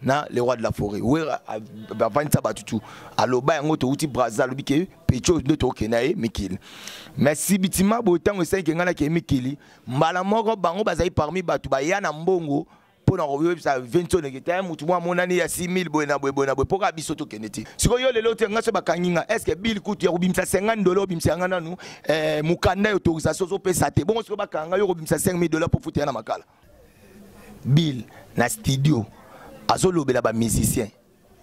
Na les rois de la forêt wera bavanta batutu aloba yango to uti braza lobike pecho de to kenae mikili merci bitima botango 5 ngala ke mikili mbala moko bango bazai parmi batu bayana mbongo pona royo sa 20 ngeta mutu mwa monani ya 6000 boena boena poka bisoto keneti siko yo lelo te ngaso bakanginga est-ce que bill kutu ya kubimisa $50 obimisa ngana nu mukanda autorisation zo pesa te bongo siko bakanga yo kubimisa $5000 pour foutre na makala bill na studio azolobela ba musicien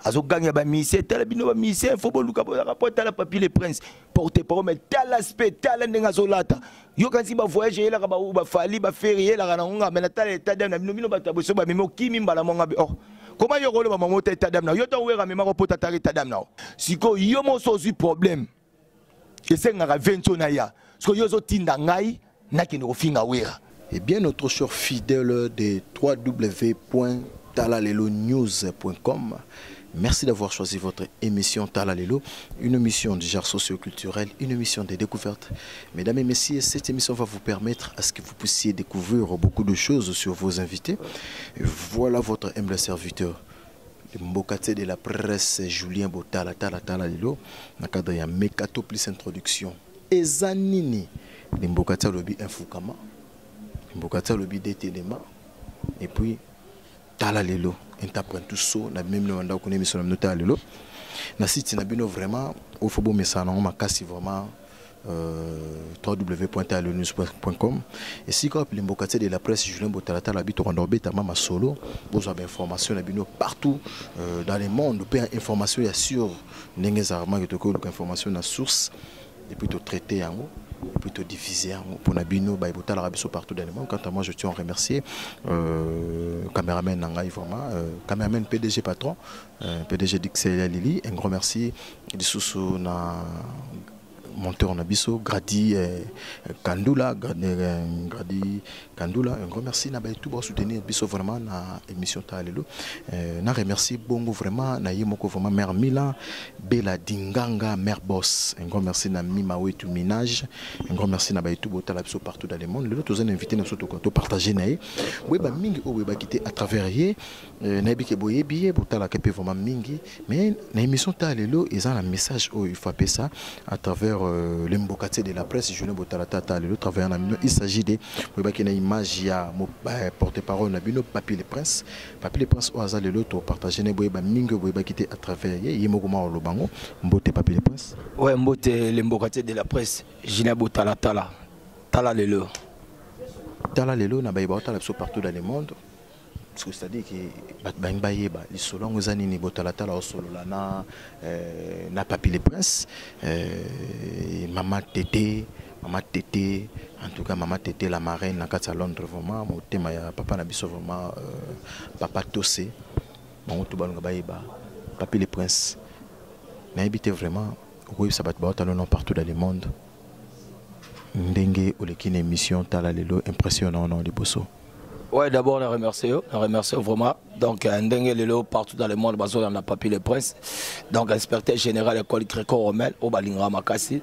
azoganya ba musicien tala bino ba musicien faut boluka rapport tala papier les princes porter parole mais tel aspect tala ndenga zolata yo kansi ba voyager la ba fali ba férier la na nga mais tala état d'âme na bino ba taboso ba memo kimi mbala monga be oh comment yo rolo ba mamota état d'âme na yo to wera mema ko pota tala état d'âme na siko yo mo so problème esenga ka 20 na ya siko yo zo tinda ngai na kino finga wera. Et bien notre cher fidèle de www.talalelonews.com, merci d'avoir choisi votre émission Talalelo, une émission du genre socio-culturel, une émission de découverte. Mesdames et messieurs, cette émission va vous permettre à ce que vous puissiez découvrir beaucoup de choses sur vos invités. Et voilà votre humble serviteur, le Mbokate de la presse, Julien Botala, Talalelo, dans le cadre de Mekato plus introduction. Ezanini, le Mbokate Lobi Infukama. Mbokata lobi d'éléments et puis Talalelo interprète tout ça na même le mandat qu'on est mis sur le Talalelo na site na bino vraiment au faut bon message na makasi vraiment www.talalelonews.com et si comme les Mbokata de la presse Julien Botala Talabi to rendre beta mama solo vous avez information na bino partout dans le monde peut information sur ndenge zarma que to information na source et puis to traiter yango plutôt diffusé pour Nabino, Baïbota, l'Arabie partout dans le monde. Quant à moi, je tiens à remercier caméraman Nangaï vraiment, caméraman PDG patron, PDG d'Ixel Lili, un grand merci de sous na monteur Nabiso, Gradi Kandula, Gradi Kandula, un grand merci Nabaï tout pour soutenir Biso vraiment na émission Talelo. Na remercie Bongo vraiment na Yemoko vraiment mère Milan, Bella Dinganga, mère Boss. Un grand merci na Mimawe tout ménage. Un grand merci Nabaï tout Botala Biso partout dans le monde. Les autres invités nous surtout quand partager naï. Oui bah mingi ou bah quitter à travers yé. Naïbi ke boye billet Botala kepe vraiment mingi. Mais na émission Talelo ils ont un message où il faut appeler ça à travers le Mbokate de la presse, Julien Botala Talelo travaillant en il s'agit de une image il y a porte-parole Nabino Papier les Princes au hasard le lot partager ne boyeba mingo boyeba quitter à travers yemokoma au lobango Mbote Papier les Princes ouais Mbote le Mbokate de la presse Julien Botala Talalelo na baïba partout dans le monde. Parce que c'est-à-dire que les solons aux années Botala au solo là na Papier les Princes maman Tété en tout cas maman Tété la marraine na Katsa Londres vraiment mon thème ya papa na biso vraiment papa Tossé mon tout balonga baïba Papier les Princes na habité vraiment oui ça bat non partout dans le monde ndenge olekine émission Talalelo impressionnant non les bosso. Ouais, d'abord on remercie vraiment. Donc Ndenge Lelo partout dans le monde, dans la Papier les Princes. Donc inspecteur général école gréco-romaine au Balingra Makasi.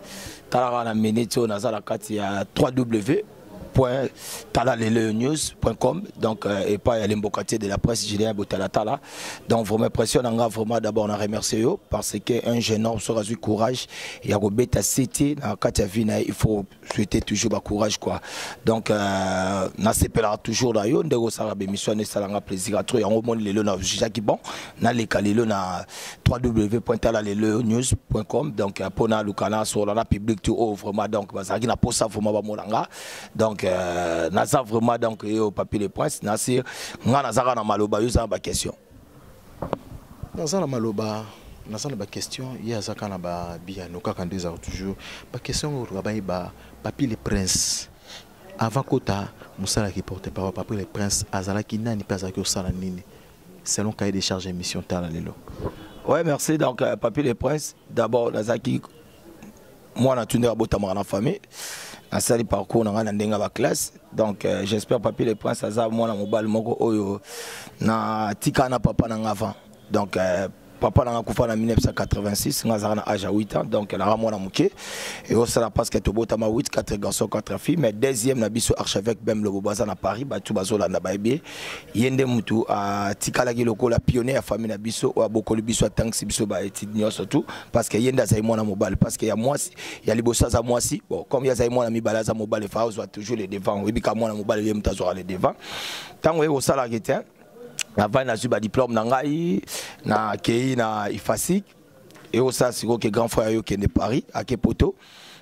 Talara na minute on a la carte à www.talalelonews.com donc et pas l'Mbokate de la presse Julien Botala. Donc vraiment impressionnant vraiment d'abord on a remercié parce qu'un jeune homme sera du courage et à Robeta City dans Katia Vina il faut souhaiter toujours le courage quoi. Donc na sepela toujours là yo ndego sala bémission ne sala plaisir à trouver en monde lelo na Jacques bon na les kalelo na www.talalelonews.com donc pona lukana sur la public tout vraiment donc bazaki na posa vraiment ba molanga donc naza vraiment donc au Papier les Princes nasir nga nazaka na maloba yo za ba question naza na maloba naza na ba question ya zaka na ba biano kaka ndeza toujours ba question ko ba Papier les Princes avant kota musala qui porte parole Papier les Princes azala ki nani pas azaki osala nini selon cahier de charge émission Talalelo. Ouais, merci. Donc, Papi les Princes, d'abord, Nazaki, moi, on a tourné à Botamara dans la famille. On a sali parcours, on a un classe. Donc, j'espère Papi les Princes, moi, on a mobile, moko, na tika na papa na avant. Donc, papa n'a pas en 1986, on a âge à 8 ans, donc elle a ramené mouké. Et au sein parce que tu as 8, 4 garçons, 4 filles. Mais deuxième, nabiso archevêque Bem le Bobazan à Paris, Batou Bazola na Baébé. Yende Moutou à Tikalagi Loko, la pionnière à famille Nabiso, ou à Bokolo Biso à Tank Sibiso Baétidnios surtout. Parce que Yenda Zaïmon à Mobile, parce qu'il y a moi, il y a les bossas à moi si. Bon, comme il y a Zaïmon à Mibalaza Mobile, il faut toujours les devants. Oui, quand moi à Mobile, il y a les devants. Tant que au salaire était. Avant na zuba diplôme na ngai na kei na ifasik et au ça siko que grand frère yo kende Paris à Kepoto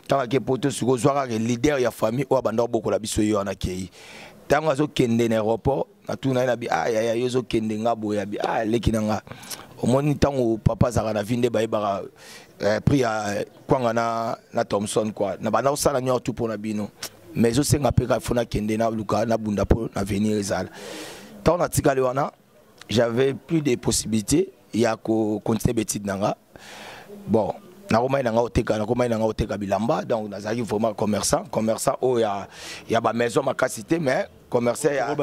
tant à Kepoto siko zwara le leader ya famille o banda boko la biso yo na kei tant azo kende na aéroport na tuna na bi ah ya yo zo kende ngabo ya bi ah leki nga au moni tango papa zara na vinde ba ibara prix à kwanga na Thomson quoi na banda osala nyo tout pour na bino mais zo senga peka fona kende na luka na bunda pour na venir ezala. Tant j'avais plus de possibilités. Il y a continuer bêtise nanga. Bon, na Roma nanga oteka bilamba donc nazaki vraiment commerçant oh il y a ba maison ma cité mais commerçant ya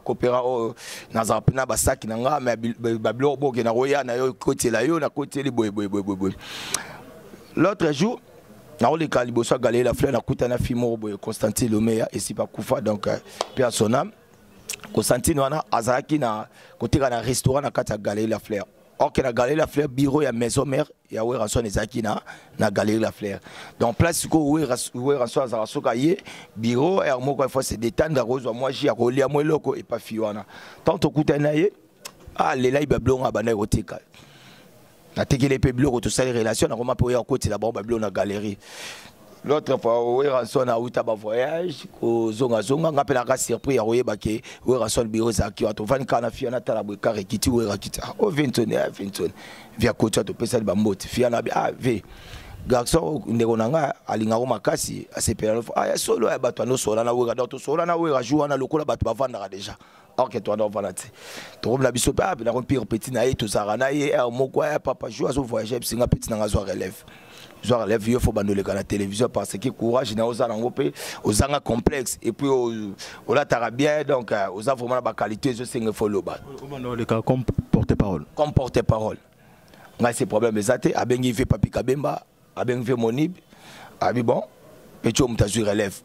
coopérant oh nazapena ba sac nanga mais ba blo bo ke na roya na yo côté la yo na côté li boy. L'autre jour na ole kaliboso galé la fleur na kutana fimo boy Constantin Lomeya et si pas Koufa donc père son âme Constantine wana azaki na côté na restaurant na kata Galerie La Fleur. Or que la Galerie La Fleur bureau ya maison mère ya we ranson ezaki na Galerie La Fleur. Donc place ko we ranson azara soka ye bureau et moko il faut se détendre rose moi ji akolia moi loko et pas fiwana. Tant to kutana ye ah lela ibablonga bana oteka. Na tekele pe bloko to sali relation na roma po ya côté la bomba blona galerie. L'autre fois, où est rançon à Outa voyage, au Zonga, on appelle la surprise à Oyebake, où est rançon le bureau Zaki, à Tovan Kanafi, à Natala Bouekar, qui tue Rakita. Oh, Vinton, via Kocha to Pessel Bambot, Fiana, ah, V. Garçon, Negonanga, à Lingaro Makasi, à ses pères, ah, solo à Batoano Solana, ou à Doto Solana, ou à Jouana, le Kola Batavana déjà. Or que toi, non, vanate. Trouve la biso, ah, la pire petit naïe, tout ça, Ranaï, un mot quoi, papa, joue à son voyage, c'est un petit nangazo relève. Genre les vieux faut bandoler à la télévision parce que courage n'a aux angopé aux anga complexe et puis au la tarabien donc aux a vraiment la qualité je sais qu'il faut le bas. Comment le cas comme porte-parole. Comme porte-parole. On a ces problèmes exactés a bien fait Papi Kabemba a bien fait Monib a bien bon petit homme t'azur relève.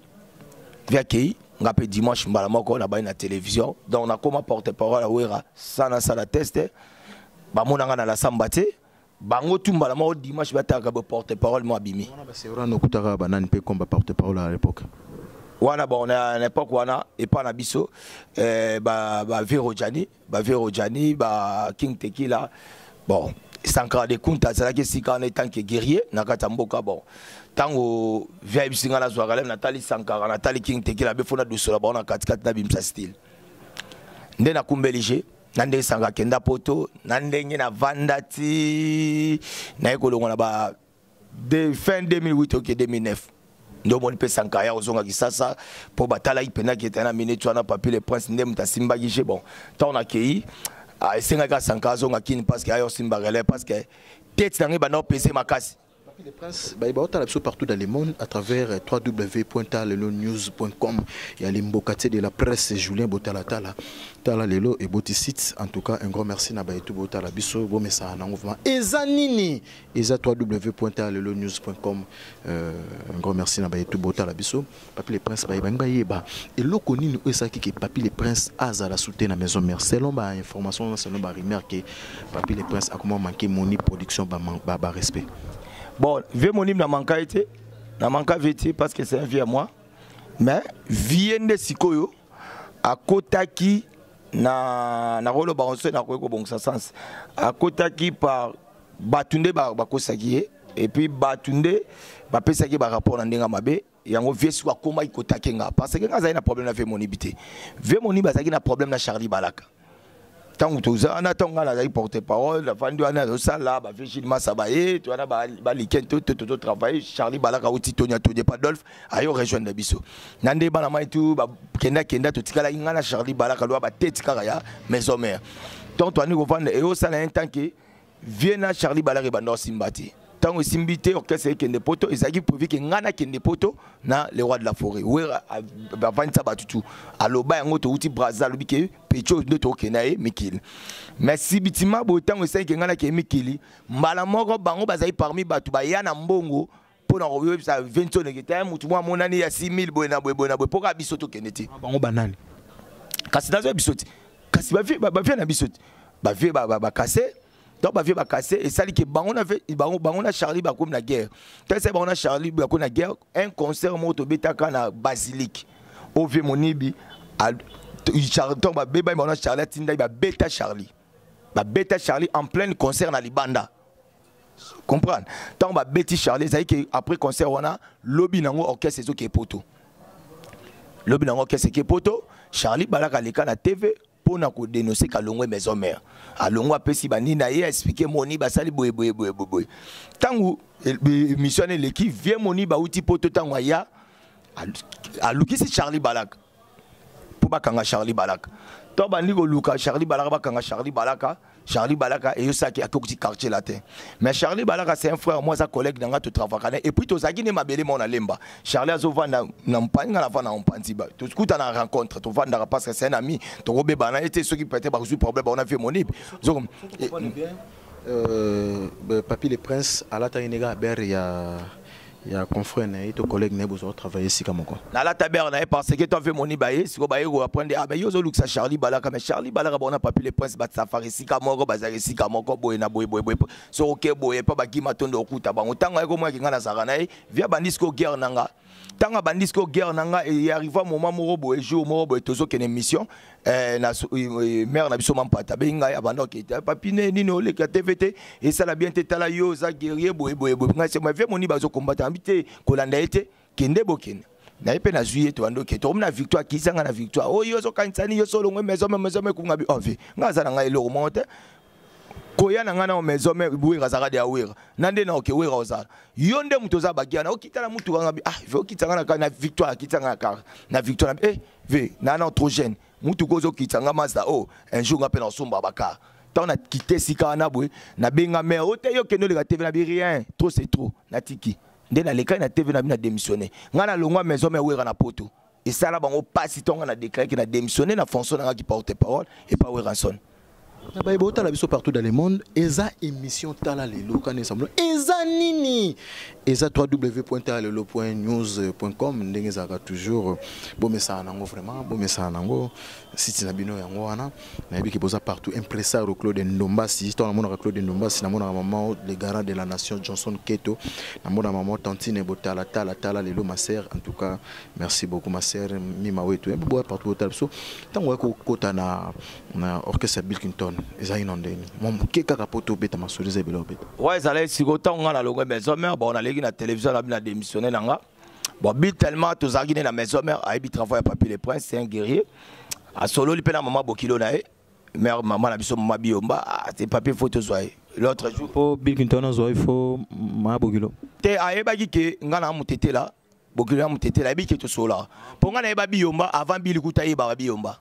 Via qui on a fait dimanche malamoko on a bien la télévision donc on a comment porte-parole à ouera ça na ça la test ba monanga na la sambate. Bango tumba la mort dimanche bataka porte-parole moi bimi. C'est vrai no kutaka banane pe comme porte-parole à l'époque. Wana bon à l'époque wana et pas na biso ba Verojani ba King Tequila bon Sankara de Kunta ça que si quand étant que guerrier na katamboka bon tango vibe singa la soirée Nathalie Sankara Nathalie King Tequila be fona do sola bon na 4 na bimsa style ndena kumbelije nande sanga kenda poto nande ngina vandati na ekolongo na ba de fin 2008 ok 2009 ndo moni pe sankaya ozonga kisasa po batala ipena ki etana minute wana Papi les Princes ndem ta simba giche bon tant on a kei a esenga ka sankaya zonga kini parce que ayo simba relais parce que tête na ngiba na PC makasi. Papi les Princes, bah, il va partout dans le monde à travers www.talelo-news.com. Il y a l'imbocate de la presse Julien Botalatala. Tala Lelo et Boticite. En tout cas, un grand merci na Baïtou Botala Bisso, Bomessa en mouvement. Ezanini, Eza www.talelo-news.com. Un grand merci na Baïtou Botala Bisso. Papi les Princes, bah, yeba. Et l'eau connu nous est qui Papi les Princes Aza la soutien la maison mère. Selon ma information, selon ma rumeur que Papi les Princes a comment manqué mon production, bah respect. Bon, vieux mon hymne n'a manqué été, parce que c'est un vieux à moi. Mais vient de Sikoyo, à Kotaki, na rolo baronso na ko bon sens. À Kotaki par Batunde bakosaki et puis Batunde ba pesaki ba rapport na ndenga mabe. Yango vieux soit comment il Kotaki nga parce que nga za na problème na vieux mon ibité. Vieux mon ibité na problème na Charlie Balaka. Tant que tu as un porte-parole, la fin de l'année, ça là, Virgile Massabaye, tu as un liken, tout travail, Charlie Balaka, Tonia, Padolphe, ayo rejoindre Bisso. Nande Banama et tout, Kenda, tout ça là, Charlie Balaka, tête caraya, maison mère. Donc, tu as nous vendre et au salaire un temps que viena Charlie Balak bando simbati tango simbité orchestre kende poto ezaki prévu que ngana kende poto na le roi de la forêt wera bavanta batutu aloba yango to uti braza lobi ke pecho de to kenae mikili merci bitima bo tango ezaki ngana ke mikili mbala moko bango bazali parmi batu bayana mbongo pour na royo ça 20 ne kete mutu mwa monani ya 6000 boye na boye poka bisoto keneti bango banani kasi nazo bisoti kasi bavie na bisoti bavie ba kase donc bavie ba kase et ça dit que bango na Charlie ba comme na guerre tant c'est bango na Charlie ba comme na guerre un concert moto betaka na basilique au vieux monibi à Charlie ba beba bango na Charlie tinda ba beta Charlie en plein concert na libanda comprendre tant ba beti Charlie ça dit que après concert on a lobby nango orchestre zo ke poto lobby nango orchestre ke poto Charlie balaka leka na TV pour na ko dénoncer kalongwe maison mère alongo apesi bani na ye expliquer moni basali boye tangu missionné l'équipe vient moni ba uti poto tangu ya alukisi Charlie Balaka pour bakanga Charlie Balaka to bandi ko luka Charlie Balaka bakanga Charlie Balaka et ça qui a petit quartier latin mais Charlie Balaka c'est un frère moi sa collègue dans to travailler et puis to zaki ne mabele mon alemba Charlie azova na mpanga na vana mpanzi ba to skuta na rencontre to vanda parce que c'est un ami to robe bana était ceux qui peut-être pas résoudre problème on a fait monip Papi le Prince à la tainega ber il y a un confrère et ton collègue ne vous travailler ici comme quoi. Na la tabernacle parce que tu as fait mon ibaye, si vous baillez vous apprendre ah ben yo zo luxa Charlie Balaka mais Charlie Balaka on a Papi le Prince bat safari ici comme moi bazar ici comme moi boy na boy so OK boy pas ba ki matondo okuta ba otanga ko moi ki ngana sarana via bandisco guerre nanga tanga bandisco guerre nanga et arrive un moment moro boy jour moro boy tozo kene mission na mère na biso mampata benga ya bando ki Papi ne nino le TVT et ça la bien tala yo za guerrier boy nga c'est moi via mon ibazo combattre kolanda ete kende bokene na epe na juillet to ando ke to na victoire ki sanga na victoire o yo zo kansani yo solo ngwe maison kunga bi ovi ngaza na ngai lo monte koya na ngana o maison buira zaka de awira nande na oke wira ozala yonde muto za bagiana okitala mutu kanga bi ve okitanga na victoire kitanga na victoire ve na trop jeune mutu kozo kitanga master un jour ngape na somba baka tant na quitté sika na boy na benga mais o te yo kendo le TV na bi rien trop c'est trop na tiki ndé na leka na TV na bina démissionné ngana longwa maison mais wera na poto et ça là bango passe tonga na déclaré que na démissionné na fonction na qui porte parole et pas Weranson na bayibo tala biso partout dans le monde eza émission tala lelo kana ensemble eza nini eza www.talalelo.news.com ndenge zaka toujours bomesa nango vraiment bomesa nango site na bino yango wana na yebi ki boza partout impresario Claude Ndombasi to na mona Claude Ndombasi na mona maman le garant de la nation Johnson Keto na mona maman Tantine Botala tala lelo ma sœur en tout cas merci beaucoup ma sœur Mima wetu boa partout tala biso tango ko kota na orchestre Bill Clinton eza inondé mon keka kapoto beta masolize belobe ouais ça là si autant on a le maison mère bon on a légui na télévision la bina démissionné nanga bon bit tellement to zagine na maison mère a bi travail Papi le Prince c'est un guerrier a solo li pena maman bokilo na mère maman na biso maman biomba c'est Papi photo zoé l'autre jour pour Bill Clinton zoé il faut maman bokilo te a eba ki ngana mutete là bokilo mutete là bi ki to sola pour ngana eba biomba avant Bill kuta eba biomba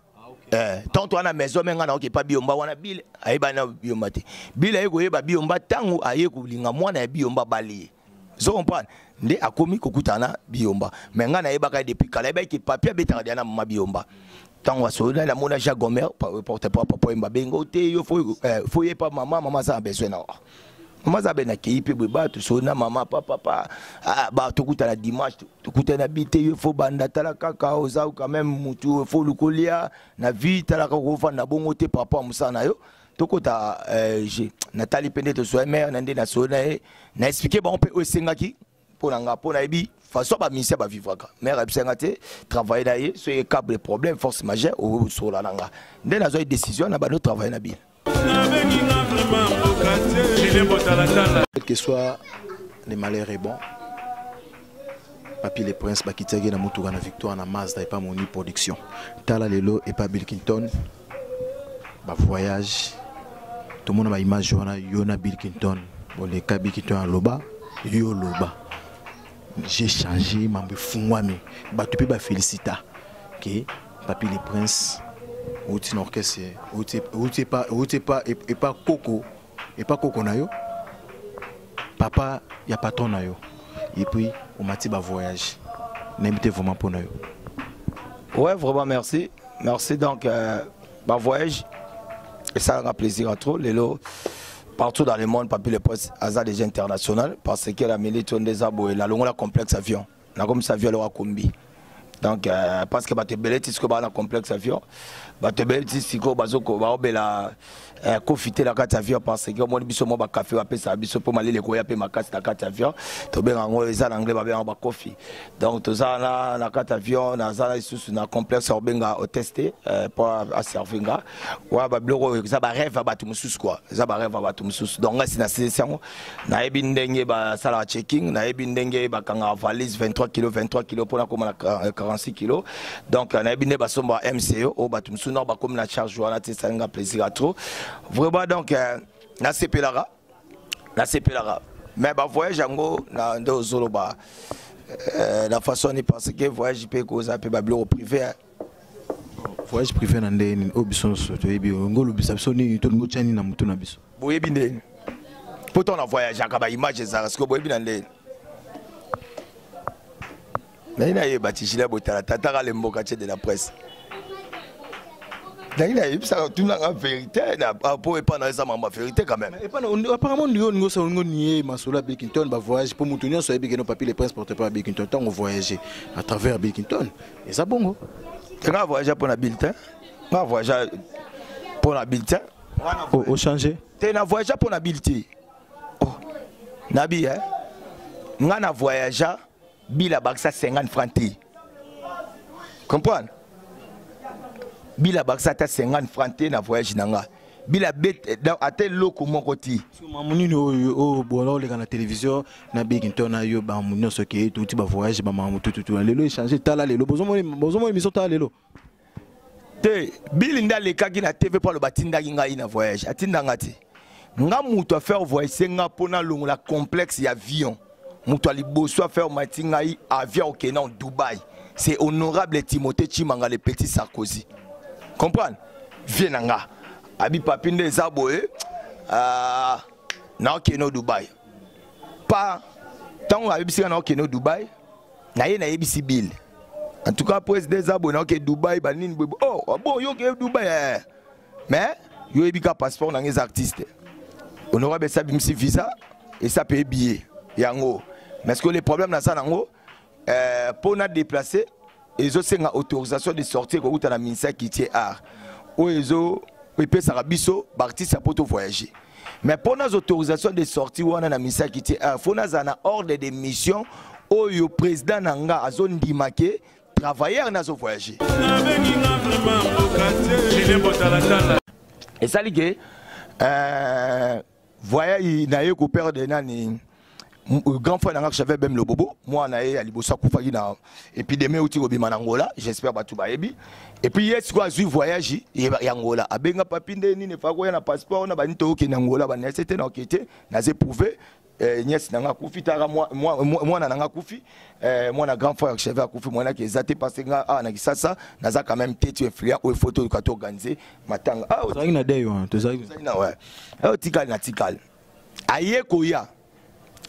tant toi na maison menga na pas biomba wana Bill ayeba na biomba te Bill ayeko yeba biomba tangu ayeko linga mwana ya biomba bali zo comprendre nde akomi kokutana biomba menga na yeba ka depuis kala yeba ki Papi abetaka dia na mama biomba tangu asola la mona Jacques Gomer porte pas papa emba bengo te yo faut y pas maman ça a besoin na maman ça ben na ki pe ba to so na maman papa ba to kutana dimanche to kutana bité yo faut banda tala kaka oza quand même mutu faut lukolia na vie tala ko fanda bongo te papa musana yo to kota Nathalie pende to so mère nande na so na expliquer ba on peut osengaki ponanga pona ebi façon ba ministère ba vivre mère absengate travailler d'ailleurs so e câble problème force majeure au so la nanga nde na zo décision na ba no travailler na bien quel que soit les malheurs et bon Papi le Prince bakitiage na mutuga na victoire na Mazda et pas mon production tala lelo et pas Bill Clinton ba voyage tout le monde ba image yona Bill Clinton bon les cas Bill Clinton loba yo loba j'ai changé mambe fungwami ba tu peux ba félicita que Papi le Prince outi orchestre outi pas et pas coco et pas koko na yo papa ya patron na yo et puis on m'a dit bah voyage n'habitez vraiment pour na yo. Ouais, vraiment merci donc bah voyage et ça a plaisir à trop les lots partout dans le monde papi les postes hasard déjà international parce que la militaire des abo et la longue la complexe avion na comme ça avion le combi donc parce que ba te beleti ce que ba na complexe avion ba te beleti siko bazoko ba obela profiter la carte avion parce que moi biso mo ba café ba pesa biso pour aller les koya pe makasi la carte avion to ben ngo eza en anglais ba ben ba coffee donc to ça na carte avion na za sous na complexe obenga au tester pour à servinga wa ba bloko ça ba rêve ba tout mususu quoi ça ba rêve ba tout mususu donc si na session na ebi ndenge ba sala checking na ebi ndenge ba kanga valise 23 kg pour na comme 46 kg donc na ebi ne ba somba MCO au ba tout mususu na ba comme la charge wala te ça nga plaisir à trop vraiment donc na CPLARA mais bah voyage ango na ndo zolo ba la façon ni parce que voyage peut cause un peu ba bureau privé voyage privé na ndeni obiso so to yebi ngolo bisa so ni to ngo chani na mutu na biso boyebi ndeni pourtant on voyage akaba image za parce que boyebi na ndeni mais il a eu batishila botala tata le mboka de la presse. Il a eu ça tout la vérité pour pas dans ça ma vérité quand même. Et pas apparemment nous sommes nié Masola Bikington ba voyage pour moutonner sur Bikington papier les presse porte pas Bikington tant on voyager à travers Bikington et ça bon. Tu vas voyager pour la bulletin. On va voyager pour la bulletin. Au changer. Tu vas voyager pour la bulletin. Oh. Nabi hein. On va voyager bila baksa 50 francs. Comprendre? Bila baksa ta 50 francs na voyage nanga. Bila bête dans atel loko mon côté. Mamuni no bon le la télévision na Bikington na yo ba munyo so ke tout ba voyage ba mamu tout lelo échanger tala lelo bozomo émission tala lelo. Te bilinda le kaki na TV pour le batinda ngai na voyage atinda ngati. Nga muto faire voyage senga pona longo la complexe ya avion. Muto ali boso faire matinga avion au Kenya en Dubaï. C'est honorable Timothée Chimanga le petit Sarkozy. Comprendre? Vienanga. Abi papinde zaboé na Kenya Dubaï. Pas tant abi bisi na Kenya Dubaï. Na ye na yebisi bill. En tout cas pour des abonnés na Dubaï banini oh bon yo ke Dubaï mais yo ebika passeport na les artistes. Honorable ça bimsi visa et ça paye billet yango. Mais ce que le problème na ça nango pour na déplacer ils ont une autorisation de sortir au dans la ministère qui tient art. Ou ils ont peut sarabiso artiste pour voyager. Mais pour nos autorisations de sortir ou dans la ministère qui tient art, faut na ordre de mission où le président nanga a zone dimake travailleurs na zo voyager. Et ça ligue voyage na yo ko perdre nani grand frère nanga j'avais même le bobo moi na ye alibosa kufaki na épidémie outi ko bima na Angola j'espère batu ba yebi et puis yes quoi zu voyage ya Angola abenga papinde nini fa ko ya na passeport na bani to ke na Angola ba c'était na okete na ze prouver nièce nanga kufi tara moi na nanga kufi moi na grand frère chef a kufi moi na ki zate parce que na kisasa na za quand même tête influent ou photo ka to organiser matanga ça ina day to ça ina ouais tikal na tikal aye koya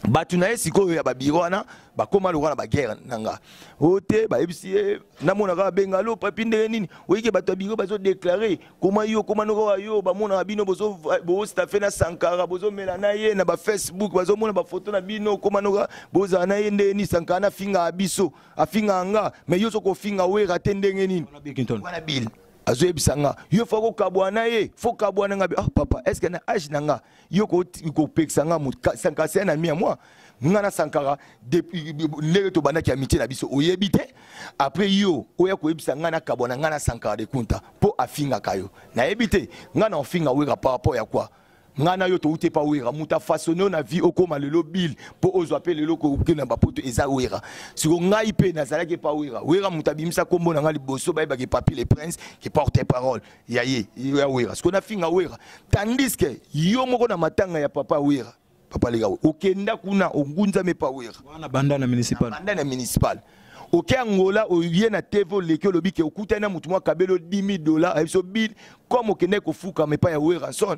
batu na esiko ya babiro wana bakoma lokana ba guerre nanga ote ba ebisi na mona ka benga lo papinde nini oyike batu babiro bazo déclarer comment yo comment no yo ba mona bino bozo bo staffé na Sankara bozo mela na ye na ba Facebook bazo mona ba photo na bino comment no boza na ye ndeni Sankara na finga abiso afinga nga mais yo soko finga we ratendenge nini wana bil azo ebisanga yo fako kabwana ye fo kabwana nga papa est-ce que na âge nanga yo ko pexanga mu Sankara na mi moi ngana Sankara depuis lelo to bana ki amitié na biso oyebite après yo oya ko ebisanga na kabwana ngana Sankara de kunta po afinga kayo na ebite ngana ofinga wera par rapport ya quoi ngana yo to ute pa wera muta façonner na vie okoma lelo bil po ozo appeler lelo ko kena ba poto eza wera siko ngai pe nazala ke pa wera muta bimisa kombo na ngali boso ba ba ke papi les princes qui porte parole ya wera siko na finga wera tandis que yo moko na matanga ya papa wera papa lega okenda kuna ongunza me pa wera wana bandana municipal OK Angola au na TV leke lobi ke okutana mutu mwa kabelo $10,000 abiso bill comme okende ko fuka me pa ya wera son